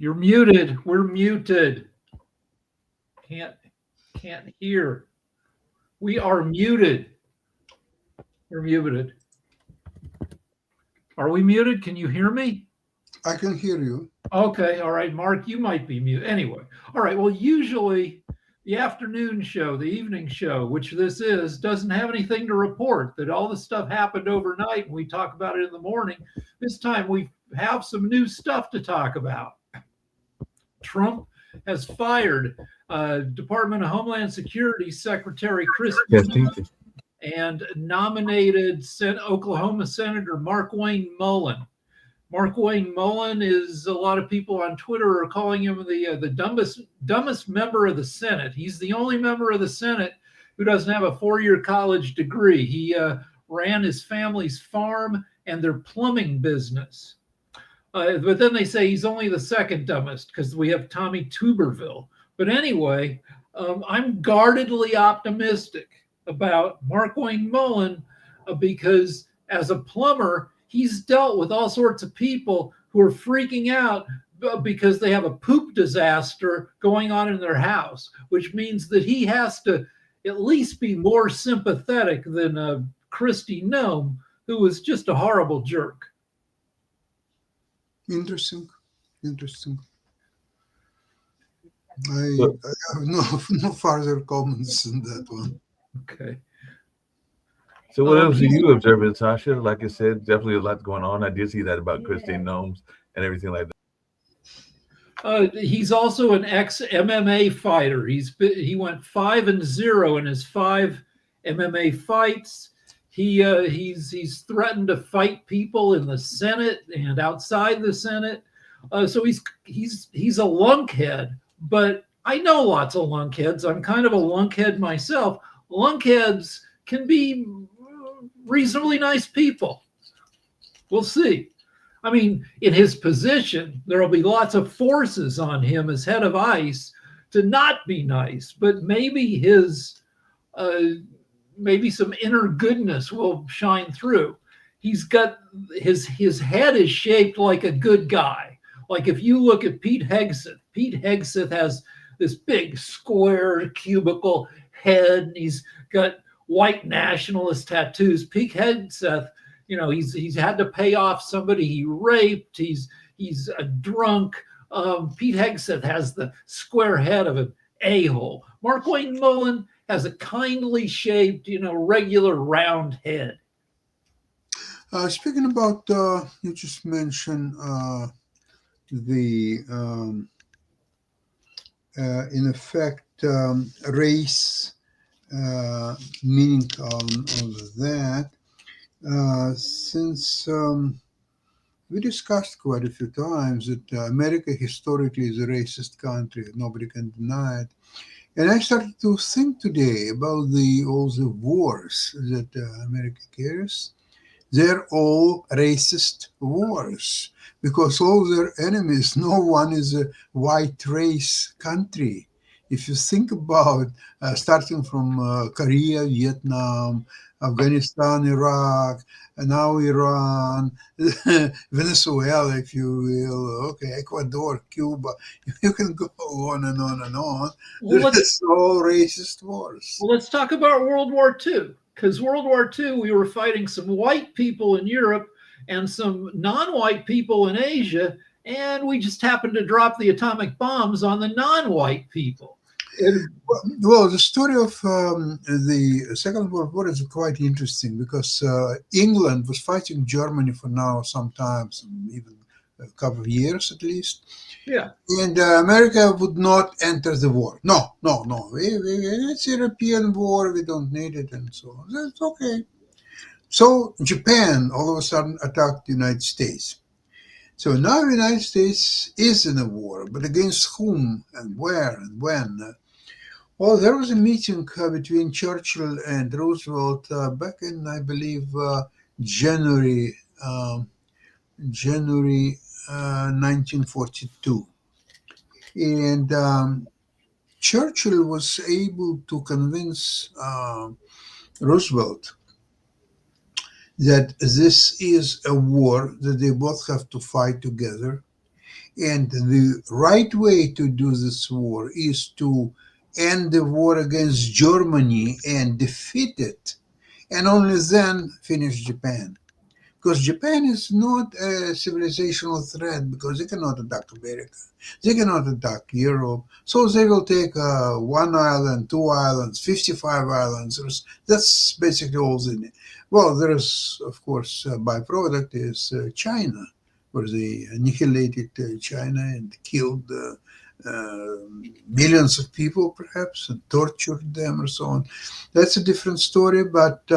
You're muted. We're muted. Can't can't hear. We are muted. We're muted. Are we muted? Can you hear me? I can hear you. Okay, all right, Mark, you might be mute. Anyway, all right. Well, usually the afternoon show, the evening show, which this is, doesn't have anything to report. That all this stuff happened overnight, and we talk about it in the morning. This time we have some new stuff to talk about. Trump has fired Department of Homeland Security Secretary Christy Yes, thank you. and nominated Oklahoma Senator Mark Wayne Mullen. Mark Wayne Mullen is a lot of people on Twitter are calling him the dumbest member of the Senate. He's the only member of the Senate who doesn't have a 4-year college degree. He ran his family's farm and their plumbing business. But then they say he's only the second dumbest because we have Tommy Tuberville. But anyway, I'm guardedly optimistic about Mark Wayne Mullen because as a plumber, he's dealt with all sorts of people who are freaking out because they have a poop disaster going on in their house, which means that he has to at least be more sympathetic than Kristi Noem, who was just a horrible jerk. Interesting. So, I have no further comments on that one. Okay. so what else are you observing, Sasha? Like I said, definitely a lot going on. I did see that about Christine Gnomes and everything like that. He's also an ex-MMA fighter. He went 5-0 in his 5 MMA fights. He's threatened to fight people in the Senate and outside the Senate. So he's a lunkhead. But I know lots of lunkheads. I'm kind of a lunkhead myself. Lunkheads can be reasonably nice people. We'll see. I mean, in his position, there will be lots of forces on him as head of ICE to not be nice, but maybe maybe some inner goodness will shine through. He's got his head is shaped like a good guy. Like if you look at Pete Hegseth has this big square cubicle head, and he's got white nationalist tattoos. Pete Hegseth, he's had to pay off somebody he raped. He's a drunk. Pete Hegseth has the square head of an a-hole. Mark Wayne Mullen has a kindly shaped, regular round head. Speaking about, you just mentioned the, in effect, race, meaning of that. Since we discussed quite a few times that America historically is a racist country, nobody can deny it. And I started to think today about all the wars that America carries. They're all racist wars because all their enemies, no one is a white race country. If you think about starting from Korea, Vietnam, Afghanistan, Iraq, and now Iran, Venezuela, if you will, okay, Ecuador, Cuba, you can go on and on and on. It's all racist wars. Well, let's talk about World War II, because World War II, we were fighting some white people in Europe and some non-white people in Asia, and we just happened to drop the atomic bombs on the non-white people. Well, the story of the Second World War is quite interesting because England was fighting Germany for now some time, even a couple of years at least. Yeah. And America would not enter the war. No. It's a European war. We don't need it and so on. That's okay. So Japan all of a sudden attacked the United States. So now the United States is in a war, but against whom and where and when? Well, there was a meeting between Churchill and Roosevelt back in, I believe, January 1942. And Churchill was able to convince Roosevelt that this is a war that they both have to fight together. And the right way to do this war is to end the war against Germany and defeat it, and only then finish Japan. Because Japan is not a civilizational threat, because they cannot attack America, they cannot attack Europe. So they will take one island, two islands, 55 islands. That's basically all they need. Well, there is, of course, a byproduct is China, where they annihilated China and killed millions of people, perhaps, and tortured them or so on. That's a different story, but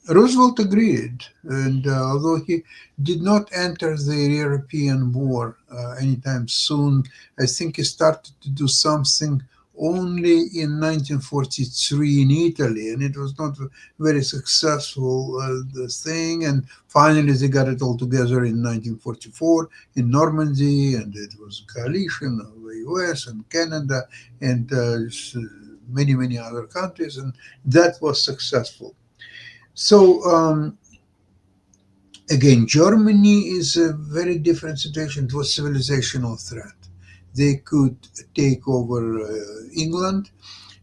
Roosevelt agreed, and although he did not enter the European War anytime soon, I think he started to do something only in 1943 in Italy, and it was not a very successful the thing. And finally, they got it all together in 1944 in Normandy, and it was a coalition of the U.S. and Canada and many, many other countries, and that was successful. So again, Germany is a very different situation. It was civilizational threat. They could take over England.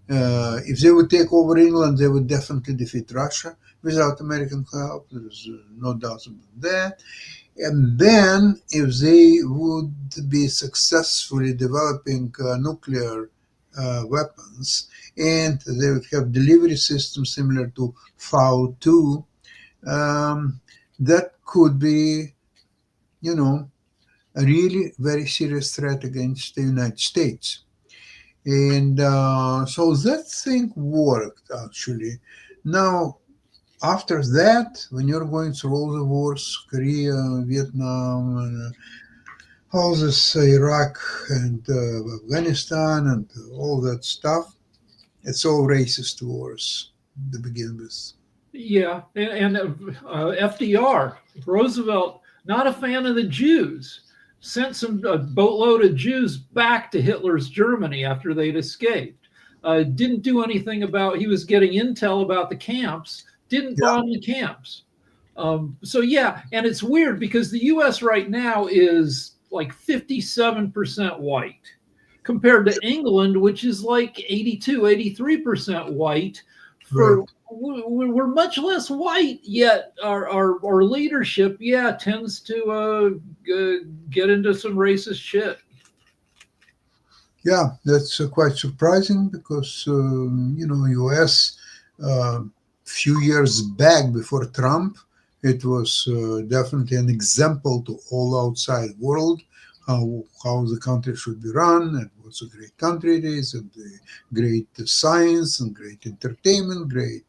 If they would take over England, they would definitely defeat Russia without American help. There's no doubt about that. And then, if they would be successfully developing nuclear weapons, and they would have delivery systems similar to FAU 2, that could be, a really very serious threat against the United States. And so that thing worked, actually. Now, after that, when you're going through all the wars, Korea, Vietnam, all this Iraq and Afghanistan and all that stuff, it's all racist wars to begin with. Yeah, and FDR, Roosevelt, not a fan of the Jews, sent a boatload of Jews back to Hitler's Germany after they'd escaped. Didn't do anything about, he was getting intel about the camps, didn't bomb the camps. So yeah, and it's weird because the U.S. right now is like 57% white compared to England, which is like 82, 83% white. We're much less white, yet our leadership, tends to get into some racist shit. Yeah, that's quite surprising because, U.S. Few years back before Trump, it was definitely an example to all outside world how the country should be run and what a great country it is, and the great science and great entertainment, great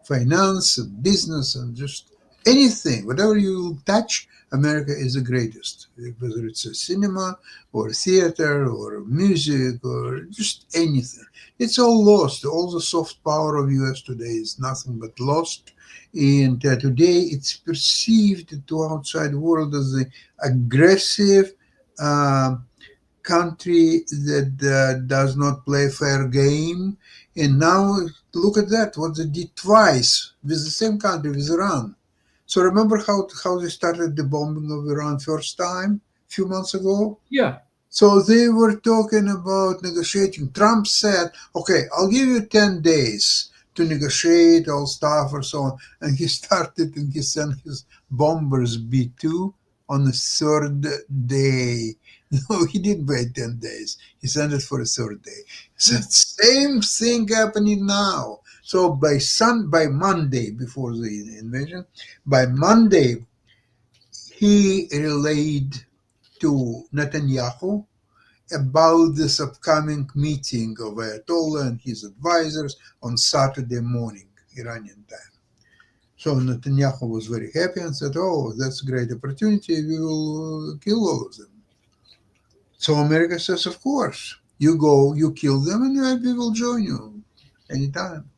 finance and business and just anything, whatever you touch, America is the greatest, whether it's a cinema or theater or music or just anything. It's all lost. All the soft power of U.S. today is nothing but lost. And today it's perceived to outside world as the aggressive country that does not play fair game. And now look at that, what they did twice with the same country, with Iran. So remember how they started the bombing of Iran first time, a few months ago? Yeah. So they were talking about negotiating. Trump said, okay, I'll give you 10 days to negotiate all stuff or so on. And he started and he sent his bombers B-2 on the third day. No, he didn't wait 10 days. He sent it for a third day. So same thing happening now. So by Monday, before the invasion, by Monday, he relayed to Netanyahu about this upcoming meeting of Ayatollah and his advisors on Saturday morning, Iranian time. So Netanyahu was very happy and said, oh, that's a great opportunity. We will kill all of them. So America says, of course, you go, you kill them, and we will join you anytime.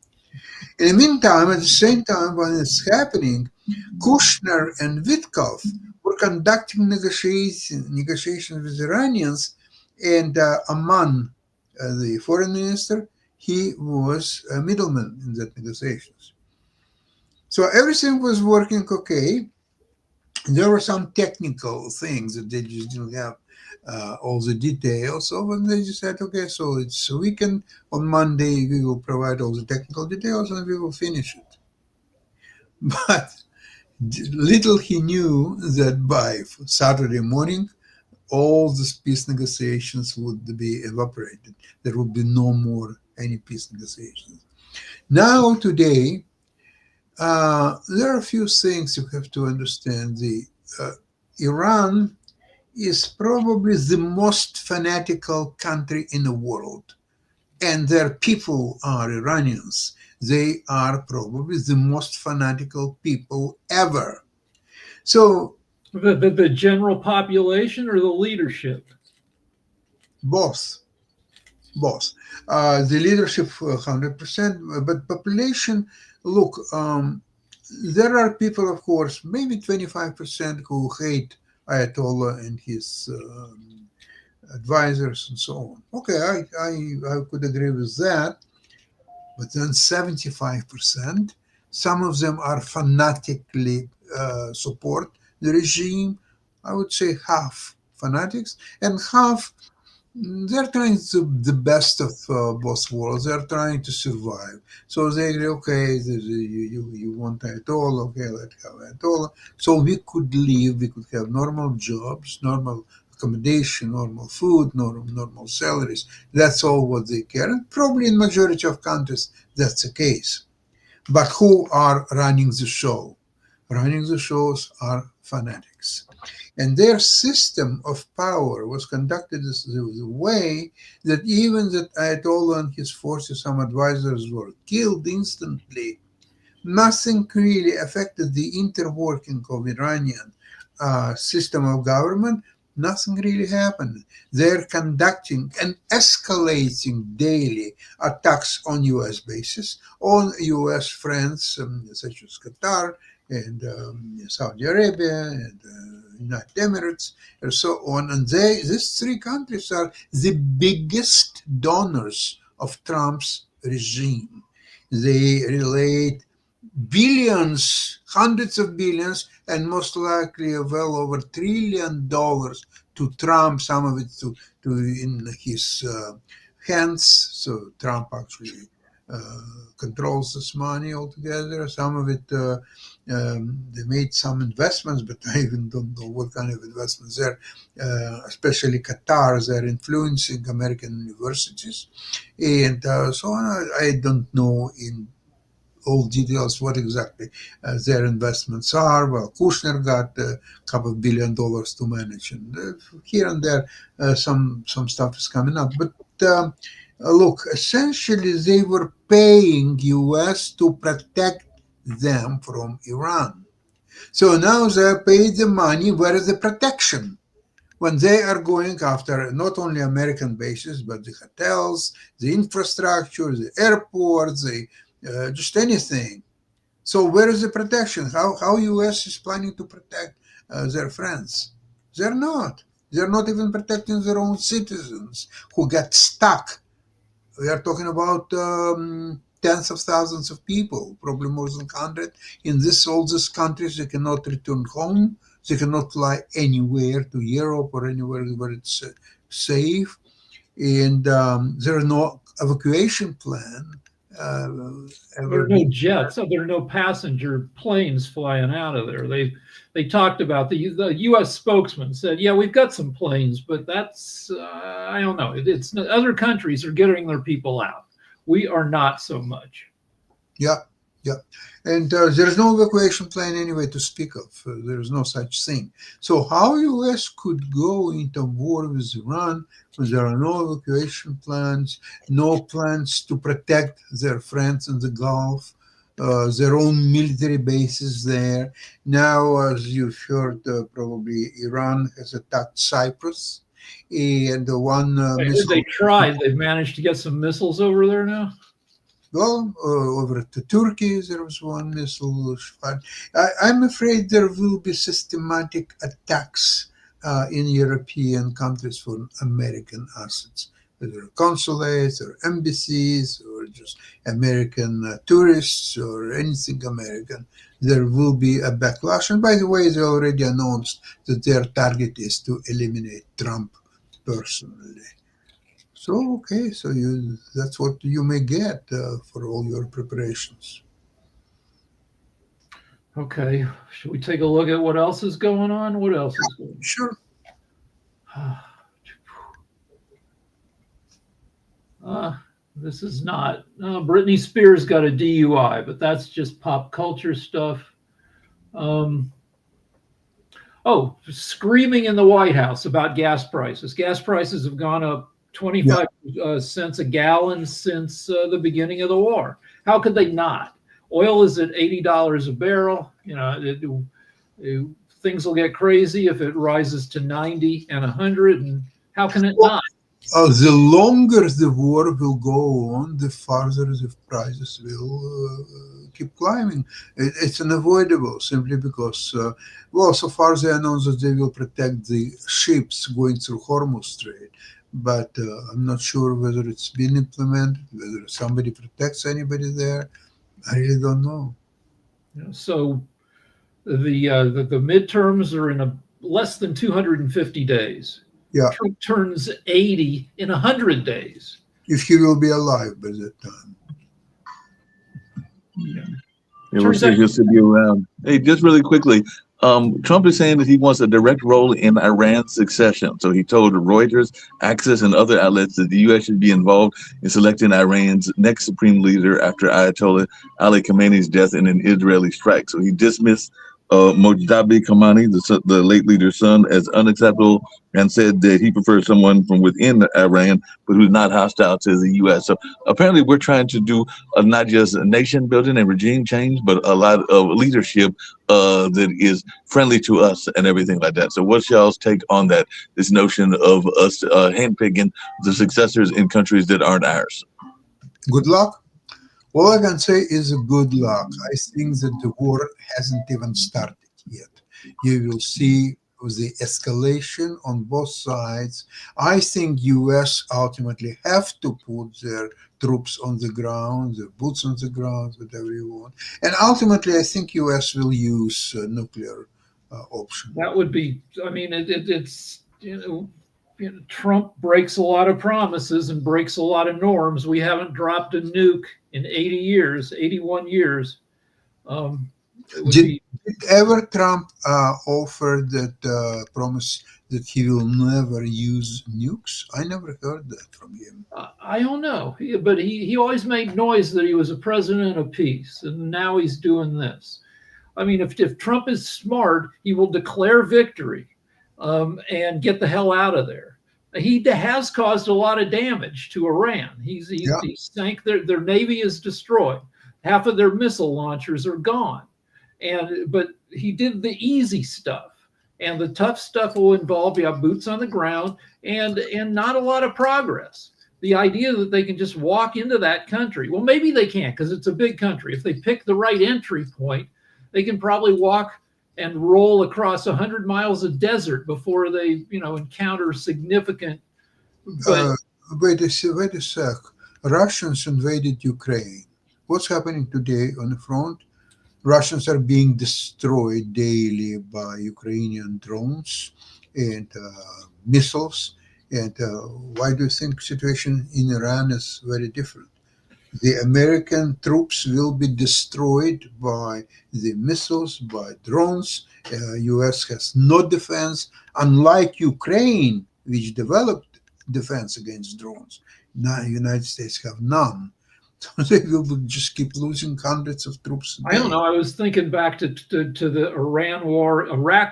In the meantime, at the same time, when it's happening, Kushner and Witkoff were conducting negotiations with Iranians, and Amman, the foreign minister, he was a middleman in that negotiations. So everything was working okay. There were some technical things that they just didn't have all the details. So when they just said, okay, so it's a weekend, on Monday we will provide all the technical details and we will finish it. But little he knew that by Saturday morning, all these peace negotiations would be evaporated. There would be no more any peace negotiations. Now, today, there are a few things you have to understand. Iran is probably the most fanatical country in the world, and their people are Iranians. They are probably the most fanatical people ever. So the general population or the leadership? both. The leadership 100%, but population, look, there are people, of course, maybe 25% who hate Ayatollah and his advisors and so on. Okay, I could agree with that. But then 75%, some of them are fanatically support the regime. I would say half fanatics and half they're trying to the best of both worlds. They're trying to survive. So they agree, okay, you want Ayatollah, okay, let's have Ayatollah. So we could live, we could have normal jobs, normal accommodation, normal food, normal salaries. That's all what they care. And probably in majority of countries, that's the case. But who are running the show? Running the shows are fanatics. And their system of power was conducted the way that even that Ayatollah and his 40-some advisors were killed instantly, nothing really affected the interworking of Iranian system of government. Nothing really happened. They're conducting and escalating daily attacks on U.S. bases, on U.S. friends such as Qatar and Saudi Arabia and United Emirates and so on. And these three countries are the biggest donors of Trump's regime. They relate billions, hundreds of billions, and most likely well over $1 trillion to Trump, some of it to in his hands. So Trump actually controls this money altogether. Some of it, they made some investments, but I even don't know what kind of investments there, especially Qatar, they're influencing American universities. And so on. I don't know in all details what exactly their investments are. Well, Kushner got a couple of $1 billion to manage, and here and there some stuff is coming up. But look, essentially they were paying U.S. to protect them from Iran. So now they paid the money. Where is the protection? When they are going after not only American bases, but the hotels, the infrastructure, the airports, just anything. So where is the protection? How U.S. is planning to protect their friends? They're not. They're not even protecting their own citizens who get stuck. We are talking about tens of thousands of people, probably more than 100. In all these countries, they cannot return home. They cannot fly anywhere to Europe or anywhere where it's safe. And there are no evacuation plan. There are no jets. So there are no passenger planes flying out of there. They talked about the U.S. spokesman said, "Yeah, we've got some planes, but that's I don't know. It's other countries are getting their people out. We are not so much." Yeah, and there's no evacuation plan anyway to speak of. There's no such thing. So how U.S. could go into war with Iran when there are no evacuation plans, no plans to protect their friends in the Gulf, their own military bases there. Now, as you've heard, probably Iran has attacked Cyprus. And the one missile... They tried. They've managed to get some missiles over there now. Well, over to Turkey, there was one missile. I'm afraid there will be systematic attacks in European countries for American assets, whether consulates or embassies or just American tourists or anything American. There will be a backlash. And by the way, they already announced that their target is to eliminate Trump personally. So, okay, so that's what you may get for all your preparations. Okay. Should we take a look at what else is going on? What else is going Sure. on? This is not. Britney Spears got a DUI, but that's just pop culture stuff. Screaming in the White House about gas prices. Gas prices have gone up 25 cents a gallon since the beginning of the war. How could they not? Oil is at $80 a barrel. You know, things will get crazy if it rises to 90 and 100. And how can it not? The longer the war will go on, the farther the prices will keep climbing. It's unavoidable simply because, so far they announced that they will protect the ships going through Hormuz Strait. But I'm not sure whether it's been implemented, whether somebody protects anybody there. I really don't know. So the midterms are in less than 250 days. Yeah. Trump turns 80 in 100 days. If he will be alive by that time. Yeah, we'll see if he'll still be around. Hey, just really quickly, Trump is saying that he wants a direct role in Iran's succession. So he told Reuters, Access, and other outlets that the U.S. should be involved in selecting Iran's next supreme leader after Ayatollah Ali Khamenei's death in an Israeli strike. So he dismissed Mojtaba Khamenei, the late leader's son, as unacceptable, and said that he prefers someone from within Iran, but who's not hostile to the U.S. So apparently we're trying to do not just nation building and regime change, but a lot of leadership that is friendly to us and everything like that. So what's y'all's take on that, this notion of us handpicking the successors in countries that aren't ours? Good luck. All I can say is good luck. I think that the war hasn't even started yet. You will see the escalation on both sides. I think U.S. ultimately have to put their troops on the ground, their boots on the ground, whatever you want. And ultimately, I think U.S. will use nuclear option. That would be, I mean, it's, Trump breaks a lot of promises and breaks a lot of norms. We haven't dropped a nuke in 80 years, 81 years. Did ever Trump offer that promise that he will never use nukes? I never heard that from him. I don't know, but he always made noise that he was a president of peace, and now he's doing this. I mean, if Trump is smart, he will declare victory and get the hell out of there. He has caused a lot of damage to Iran. He sank their navy is destroyed. Half of their missile launchers are gone. But he did the easy stuff, and the tough stuff will involve boots on the ground and not a lot of progress. The idea that they can just walk into that country, well, maybe they can't because it's a big country. If they pick the right entry point, they can probably walk and roll across 100 miles of desert before they, encounter significant. Wait a sec. Russians invaded Ukraine. What's happening today on the front? Russians are being destroyed daily by Ukrainian drones and missiles. And why do you think situation in Iran is very different? The American troops will be destroyed by the missiles, by drones. U.S. has no defense, unlike Ukraine, which developed defense against drones. Now, the United States have none. So they will just keep losing hundreds of troops. I don't know. I was thinking back to the Iraq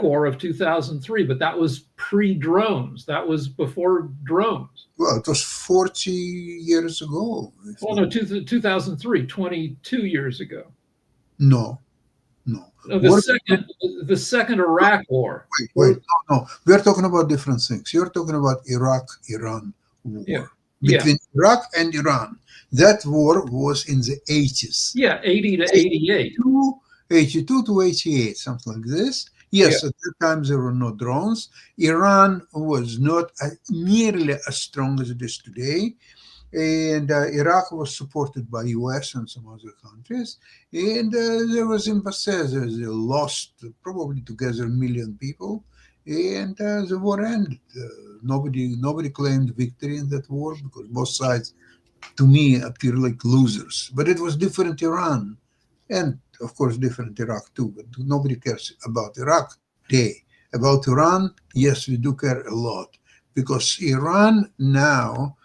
War of 2003, but that was pre-drones. That was before drones. Well, it was 40 years ago. Well, no, 2003, 22 years ago. No. The second Iraq War. Wait. No. We're talking about different things. You're talking about Iraq-Iran war. Yeah. Between Iraq and Iran. That war was in the 80s. Yeah, 80 to 88. 82 to 88, something like this. Yes, At that time there were no drones. Iran was not nearly as strong as it is today. And Iraq was supported by US and some other countries. And there was emphasis. They lost probably together 1 million people. and the war ended. Nobody claimed victory in that war because both sides, to me, appear like losers. But it was different Iran, and of course different Iraq too. But nobody cares about Iraq today. About Iran, yes, we do care a lot because Iran now,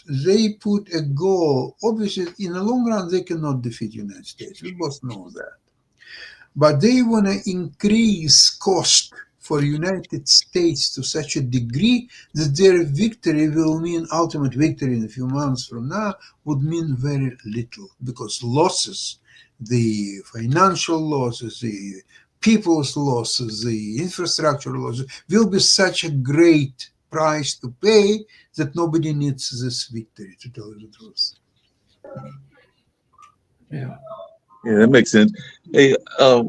they put a goal. Obviously, in the long run, they cannot defeat the United States. We both know that. But they want to increase cost for United States to such a degree that their victory will mean ultimate victory in a few months from now would mean very little because losses, the financial losses, the people's losses, the infrastructure losses will be such a great price to pay that nobody needs this victory, to tell you the truth. Yeah. Yeah, that makes sense. Hey,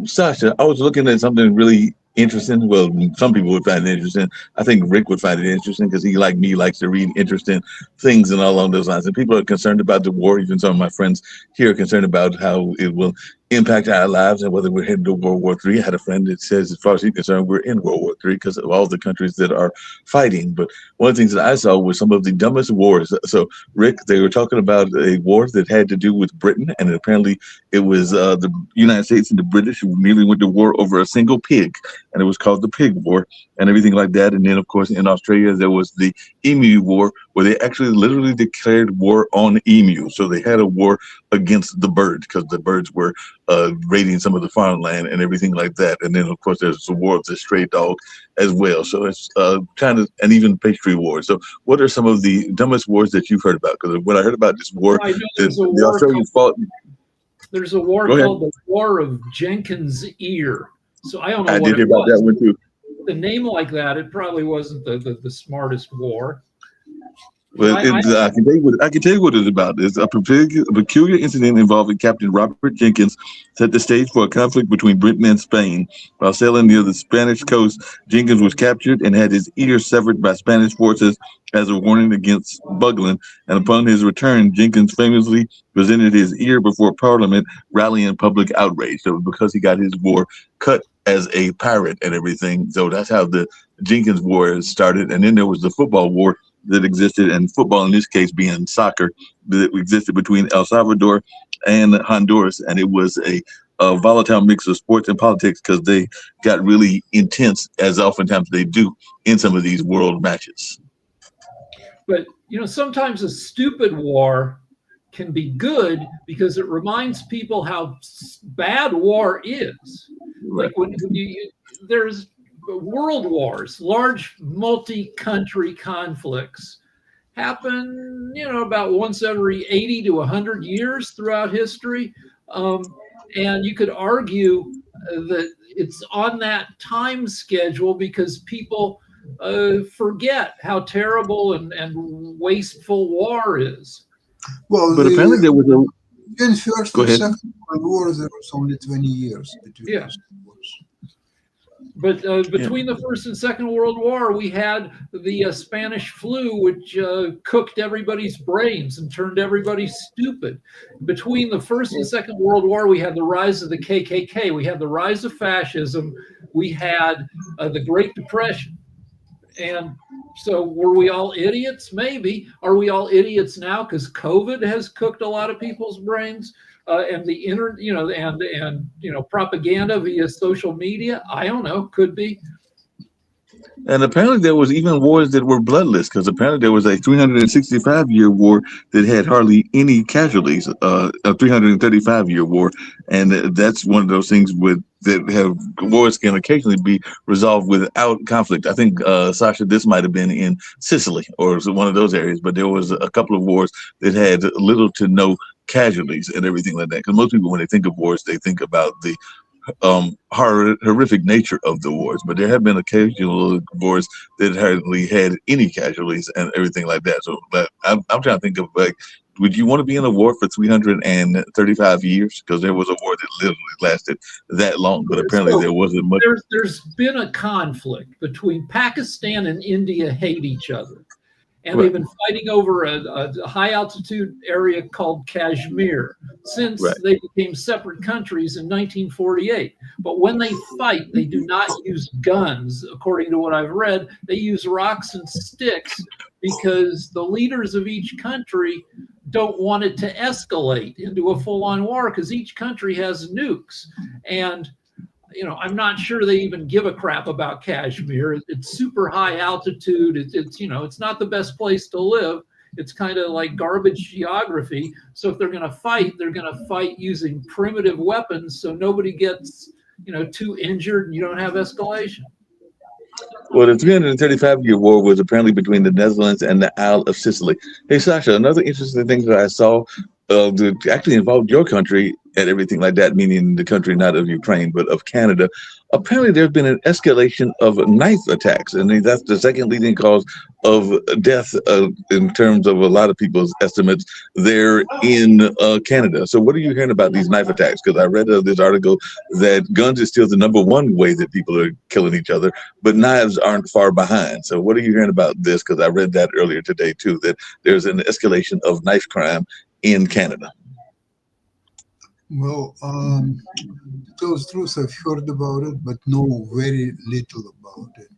Sasha, I was looking at something really interesting. Well, some people would find it interesting. I think Rick would find it interesting because he, like me, likes to read interesting things and all along those lines. And people are concerned about the war. Even some of my friends here are concerned about how it will impact our lives and whether we're heading to World War III. I had a friend that says, as far as he's concerned, we're in World War III because of all the countries that are fighting. But one of the things that I saw was some of the dumbest wars. So, Rick, they were talking about a war that had to do with Britain, and apparently it was the United States and the British who nearly went to war over a single pig, and it was called the Pig War and everything like that. And then, of course, in Australia, there was the Emu War, where they actually literally declared war on emus. So they had a war against the birds because the birds were raiding some of the farmland and everything like that. And then, of course, there's the war of the stray dog as well. So it's kind of, and even pastry wars. So what are some of the dumbest wars that you've heard about? Because what I heard about this war, I know the Australians fought. There's a war called the War of Jenkins' Ear. So I don't know I what did it hear about was. that one too. The name like that, it probably wasn't the smartest war. Well, I can tell you what it's about. It's a peculiar incident involving Captain Robert Jenkins set the stage for a conflict between Britain and Spain. While sailing near the Spanish coast, Jenkins was captured and had his ear severed by Spanish forces as a warning against Buckland. And upon his return, Jenkins famously presented his ear before Parliament, rallying public outrage. So because he got his war cut as a pirate and everything. So that's how the Jenkins War started. And then there was the football war that existed, and football in this case being soccer, that existed between El Salvador and Honduras, and it was a volatile mix of sports and politics because they got really intense, as oftentimes they do in some of these world matches. But sometimes a stupid war can be good because it reminds people how bad war is. Like when there's world wars, large multi-country conflicts happen, about once every 80 to 100 years throughout history. And you could argue that it's on that time schedule because people forget how terrible and wasteful war is. Well, but apparently there was a... In First and Second World War, there was only 20 years between those wars. But between the First and Second World War, we had the Spanish flu, which cooked everybody's brains and turned everybody stupid. Between the First and Second World War, we had the rise of the KKK. We had the rise of fascism. We had the Great Depression. And so were we all idiots? Maybe. Are we all idiots now because COVID has cooked a lot of people's brains? And the internet, and propaganda via social media. I don't know. Could be. And apparently there was even wars that were bloodless, because apparently there was a 365-year war that had hardly any casualties, a 335-year war. And that's one of those things that have wars can occasionally be resolved without conflict. I think, Sasha, this might have been in Sicily or one of those areas, but there was a couple of wars that had little to no casualties and everything like that. Because most people, when they think of wars, they think about the horrific nature of the wars, but there have been occasional wars that hardly had any casualties and everything like that. So I'm trying to think of, like, would you want to be in a war for 335 years? Because there was a war that literally lasted that long, but apparently there wasn't much. There's been a conflict between Pakistan and India hate each other. And they've been fighting over a high altitude area called Kashmir since they became separate countries in 1948. But when they fight, they do not use guns. According to what I've read, they use rocks and sticks because the leaders of each country don't want it to escalate into a full-on war because each country has nukes. And I'm not sure they even give a crap about Kashmir. It's super high altitude. It's not the best place to live. It's kind of like garbage geography. So if they're going to fight, they're going to fight using primitive weapons so nobody gets, too injured and you don't have escalation. Well, the 335-year war was apparently between the Netherlands and the Isle of Sicily. Hey, Sasha, another interesting thing that I saw that actually involved your country and everything like that, meaning the country not of Ukraine, but of Canada. Apparently, there's been an escalation of knife attacks, and that's the second leading cause of death in terms of a lot of people's estimates there in Canada. So what are you hearing about these knife attacks? Because I read this article that guns is still the #1 way that people are killing each other, but knives aren't far behind. So what are you hearing about this? Because I read that earlier today, too, that there's an escalation of knife crime in Canada. Well, those truths I've heard about it, but know very little about it.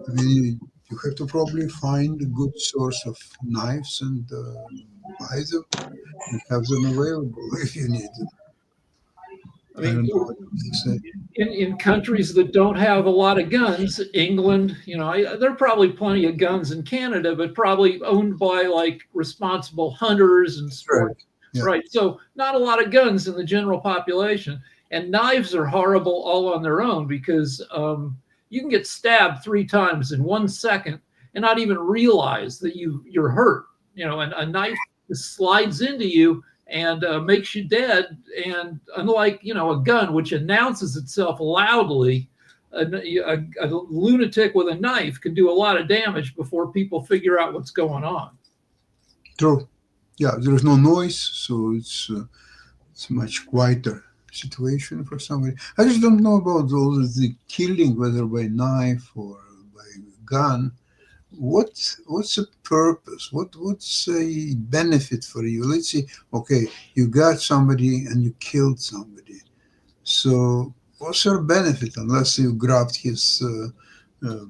And, you have to probably find a good source of knives and buy them and have them available if you need them. I mean, in countries that don't have a lot of guns, England, there are probably plenty of guns in Canada, but probably owned by like responsible hunters and sports. Yeah. Right. So not a lot of guns in the general population. And knives are horrible all on their own because you can get stabbed 3 times in 1 second and not even realize that you're hurt. And a knife slides into you and makes you dead. And unlike, a gun, which announces itself loudly, a lunatic with a knife can do a lot of damage before people figure out what's going on. True. Yeah, there is no noise, so it's a much quieter situation for somebody. I just don't know about all the killing, whether by knife or by gun. What's the purpose? What's a benefit for you? Let's see. Okay, you got somebody and you killed somebody. So what's your benefit unless you grabbed his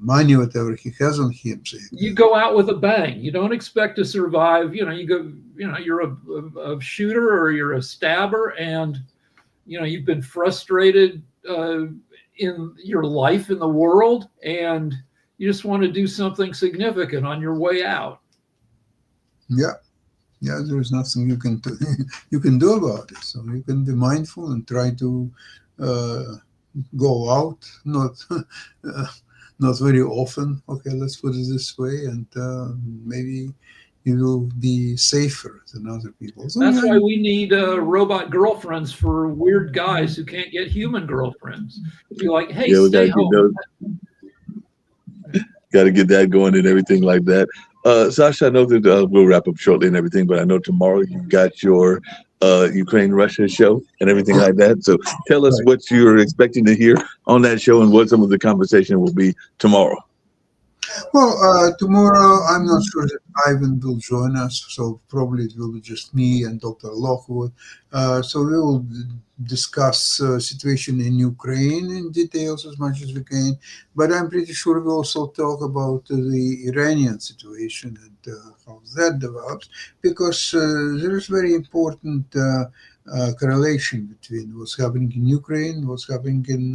money, whatever he has on him? You go out with a bang. You don't expect to survive. You're a shooter or you're a stabber, and you've been frustrated in your life in the world, and you just want to do something significant on your way out. Yeah, there's nothing you can do. You can do about it. So you can be mindful and try to go out, not very often. Okay, let's put it this way, and maybe you will be safer than other people. So that's why we need robot girlfriends for weird guys who can't get human girlfriends. Be like, hey, stay home. Got to get that going and everything like that. Sasha, I know that we'll wrap up shortly and everything, but I know tomorrow you've got your Ukraine-Russia show and everything like that. So tell us what you're expecting to hear on that show and what some of the conversation will be tomorrow. Well, tomorrow I'm not sure that Ivan will join us, so probably it will be just me and Dr. Lockwood. So we will discuss situation in Ukraine in details as much as we can, but I'm pretty sure we'll also talk about the Iranian situation and how that develops, because there is very important correlation between what's happening in Ukraine, what's happening in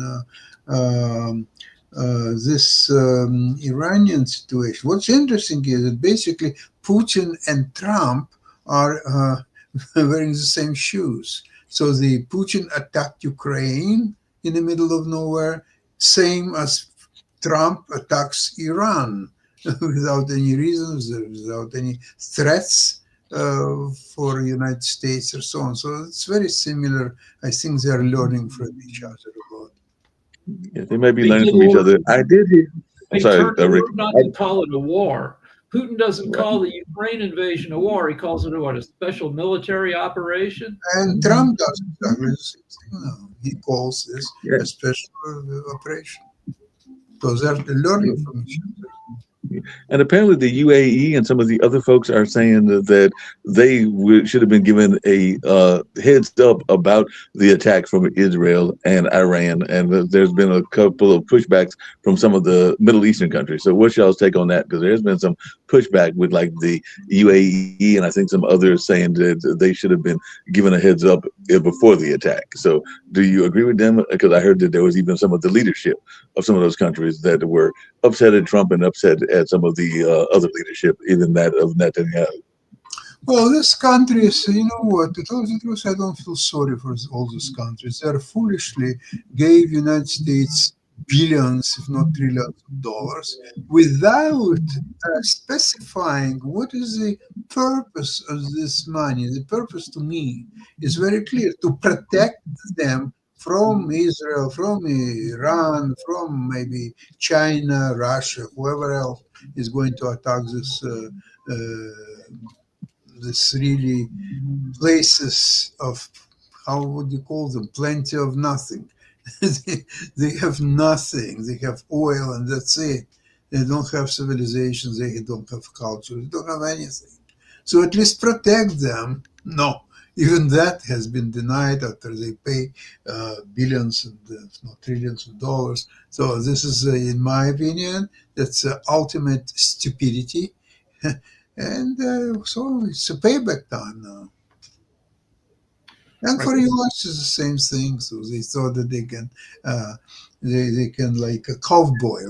this Iranian situation. What's interesting is that basically Putin and Trump are wearing the same shoes. So the Putin attacked Ukraine in the middle of nowhere, same as Trump attacks Iran without any reasons, without any threats for the United States or so on. So it's very similar. I think they are learning from each other a lot. Yeah, they may be learning from each other. I did hear. I'm sorry, Rick. Not to call it a war. Putin doesn't call the Ukraine invasion a war. He calls it a special military operation. And Trump does exactly the same thing now. He calls this a special operation. So they're learning from each other. And apparently the UAE and some of the other folks are saying that they should have been given a heads up about the attack from Israel and Iran. And there's been a couple of pushbacks from some of the Middle Eastern countries. So what's y'all's take on that? Because there's been some pushback with like the UAE and I think some others saying that they should have been given a heads up before the attack. So do you agree with them? Because I heard that there was even some of the leadership of some of those countries that were upset at Trump and upset at some of the other leadership, even that of Netanyahu. Well, this country is, you know what, to tell you the truth, I don't feel sorry for all those countries. They foolishly gave United States billions, if not trillions of dollars, without specifying what is the purpose of this money. The purpose to me is very clear, to protect them from Israel, from Iran, from maybe China, Russia, whoever else is going to attack this really places of, how would you call them, plenty of nothing. They have nothing. They have oil and that's it. They don't have civilizations. They don't have culture. They don't have anything. So at least protect them. No, even that has been denied after they pay billions and if not trillions of dollars. So this is, in my opinion, that's ultimate stupidity. And so it's a payback time now. And for US, it's the same thing. So they thought that they can like a cowboy.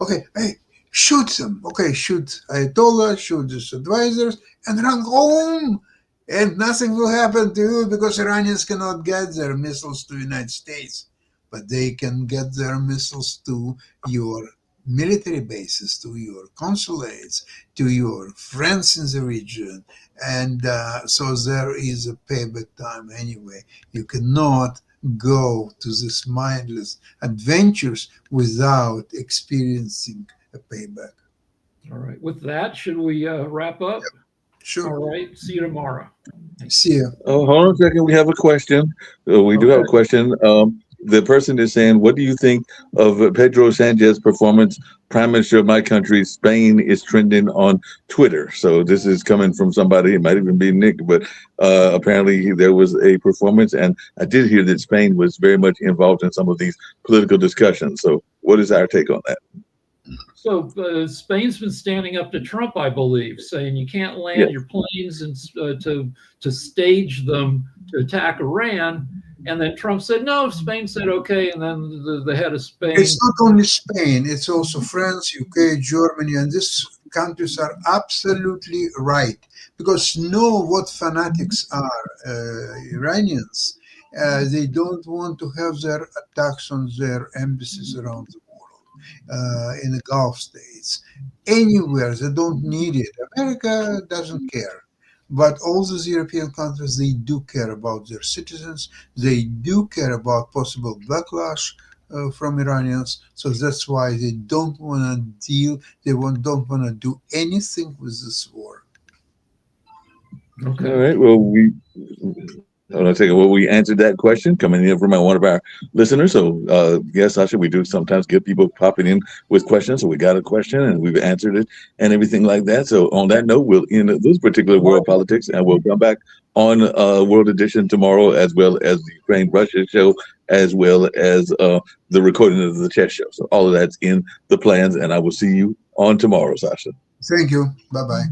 Okay, hey, shoot them. Okay, shoot Ayatollah, shoot his advisors, and run home. And nothing will happen to you because Iranians cannot get their missiles to the United States, but they can get their missiles to your military bases, to your consulates, to your friends in the region. And so there is a payback time anyway. You cannot go to these mindless adventures without experiencing a payback. All right. With that, should we wrap up? Yep. Sure. All right. See you tomorrow. See you. Oh, hold on a second. We have a question. We do have a question. The person is saying, what do you think of Pedro Sanchez's performance? Prime Minister of my country, Spain, is trending on Twitter. So this is coming from somebody, it might even be Nick, but apparently there was a performance. And I did hear that Spain was very much involved in some of these political discussions. So what is our take on that? So Spain's been standing up to Trump, I believe, saying you can't land your planes and to stage them to attack Iran. And then Trump said, no, Spain said, okay. And then the head of Spain. It's not only Spain, it's also France, UK, Germany, and these countries are absolutely right because know what fanatics are, Iranians. They don't want to have their attacks on their embassies around the world, in the Gulf states, anywhere. They don't need it. America doesn't care. But all these European countries, they do care about their citizens. They do care about possible backlash from Iranians. So that's why they don't want to deal. They don't want to do anything with this war. Okay. All right. Well, we answered that question coming in from one of our listeners. So, yes, Sasha, we do sometimes get people popping in with questions. So we got a question and we've answered it and everything like that. So on that note, we'll end this particular World Politics and we'll come back on World Edition tomorrow, as well as the Ukraine-Russia show, as well as the recording of the chess show. So all of that's in the plans, and I will see you on tomorrow, Sasha. Thank you. Bye-bye.